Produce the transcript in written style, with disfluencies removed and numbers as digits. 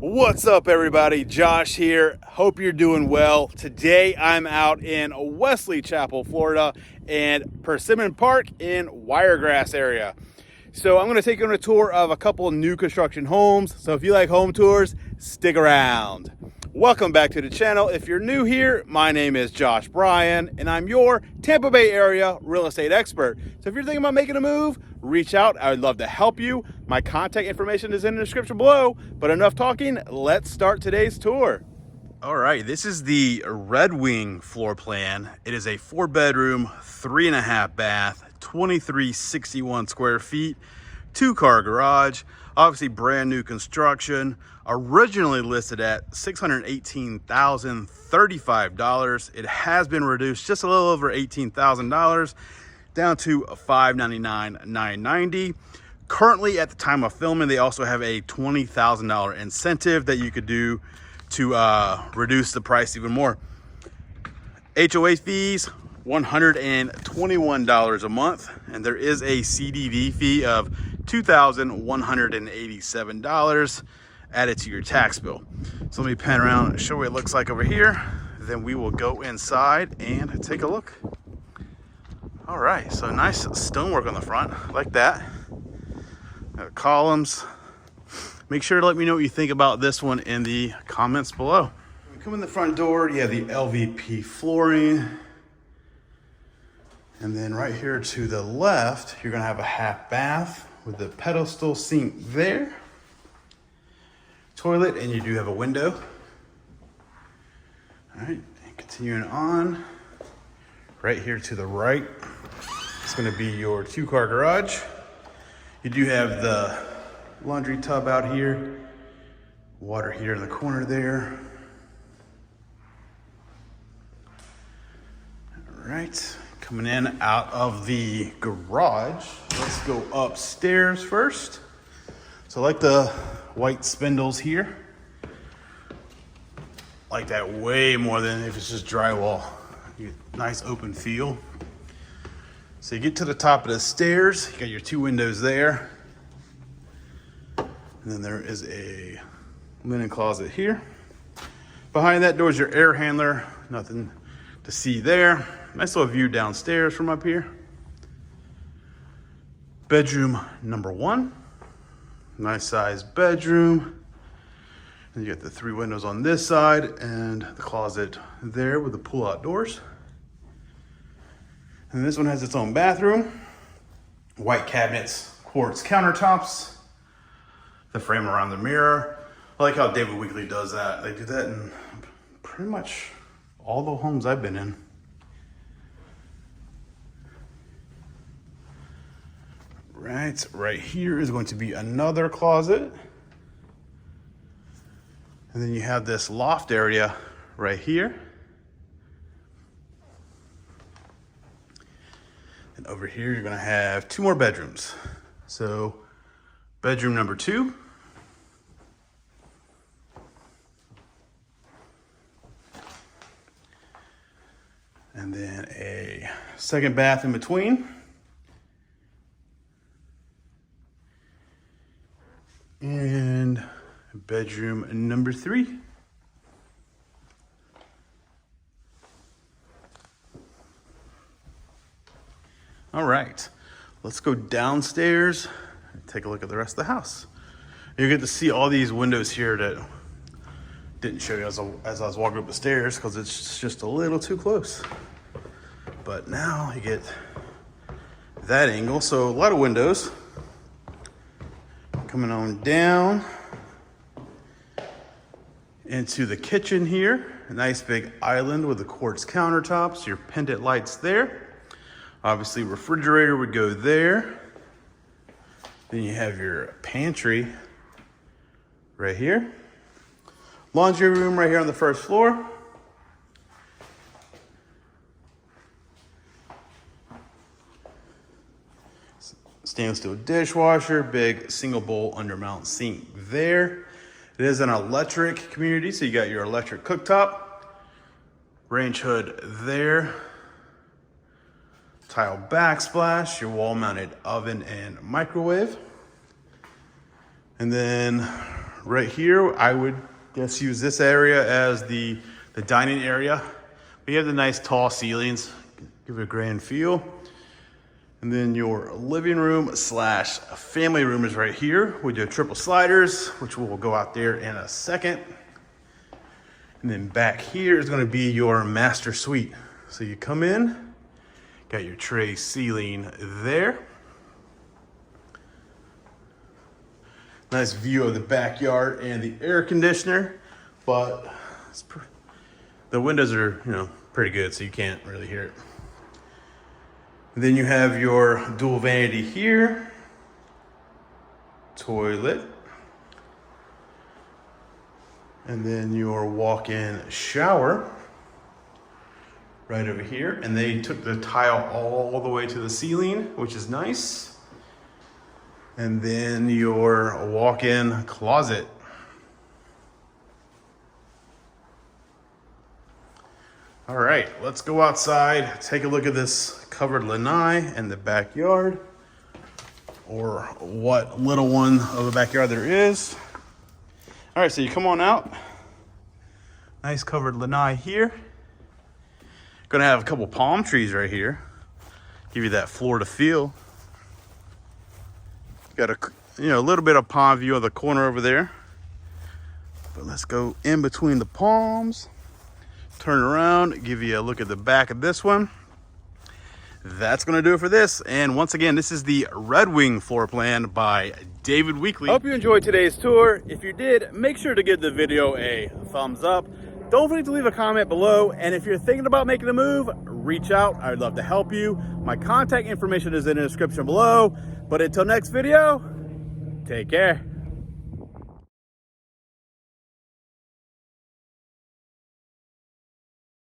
What's up, everybody? Josh here. Hope you're doing well. Today I'm out in Wesley Chapel, Florida, and Persimmon Park in Wiregrass area. So I'm going to take you on a tour of a couple of new construction homes. So if you like home tours, stick around. Welcome back to the channel. If you're new here, my name is Josh Bryan, and I'm your Tampa Bay area real estate expert. So if you're thinking about making a move, reach out. I would love to help you. My contact information is in the description below, but enough talking, let's start today's tour. All right, this is the Redwing floor plan. It is a 4-bedroom, 3.5 bath, 2361 square feet, 2-car garage, obviously brand new construction, originally listed at $618,035. It has been reduced just a little over $18,000 down to $599,990. Currently, at the time of filming, they also have a $20,000 incentive that you could do to reduce the price even more. HOA fees, $121 a month, and there is a CDV fee of $2,187 added to your tax bill. So let me pan around and show you what it looks like over here. Then we will go inside and take a look. All right, so nice stonework on the front, like that. Columns. Make sure to let me know what you think about this one in the comments below. When we come in the front door, you have the LVP flooring. And then right here to the left, you're gonna have a half bath with the pedestal sink there. Toilet, and you do have a window. All right, and continuing on, right here to the right, it's gonna be your 2-car garage. You do have the laundry tub out here, water heater in the corner there. All right, coming in out of the garage, let's go upstairs first. So I like the white spindles here. Like that way more than if it's just drywall. You get a nice open feel. So you get to the top of the stairs, you got your 2 windows there. And then there is a linen closet here. Behind that door is your air handler. Nothing to see there. Nice little view downstairs from up here. Bedroom number 1. Nice sized bedroom. And you got the 3 windows on this side and the closet there with the pull-out doors. And this one has its own bathroom. White cabinets, quartz countertops, the frame around the mirror. I like how David Weekley does that. They do that in pretty much all the homes I've been in. Right here is going to be another closet. And then you have this loft area right here. And over here, you're gonna have 2 more bedrooms. So bedroom number 2. And then a second bath in between. And bedroom number 3. All right, let's go downstairs and take a look at the rest of the house. You get to see all these windows here that didn't show you as I was walking up the stairs because it's just a little too close. But now you get that angle. So a lot of windows. Coming on down into the kitchen here. A nice big island with the quartz countertops, your pendant lights there. Obviously, refrigerator would go there. Then you have your pantry right here. Laundry room right here on the first floor. Stainless steel dishwasher, big single bowl undermount sink there. It is an electric community, so you got your electric cooktop, range hood there. Tile backsplash, your wall mounted oven and microwave. And then right here, I would just use this area as the dining area. We have the nice tall ceilings, give it a grand feel. And then your living room slash family room is right here with your triple sliders, which we'll go out there in a second. And then back here is gonna be your master suite. So you come in, got your tray ceiling there. Nice view of the backyard and the air conditioner, but the windows are, pretty good, so you can't really hear it. Then you have your dual vanity here, toilet, and then your walk-in shower right over here. And they took the tile all the way to the ceiling, which is nice. And then your walk-in closet. All right, let's go outside, take a look at this covered lanai in the backyard, or what little one of a backyard there is. All right, so you come on out. Nice covered lanai here. Gonna have a couple palm trees right here. Give you that Florida feel. Got a little bit of pond view of the corner over there. But let's go in between the palms. Turn around, give you a look at the back of this one. That's gonna do it for this. And once again, this is the Redwing floor plan by David Weekley. Hope you enjoyed today's tour. If you did, make sure to give the video a thumbs up. Don't forget to leave a comment below. And if you're thinking about making a move, reach out. I'd love to help you. My contact information is in the description below. But until next video, take care.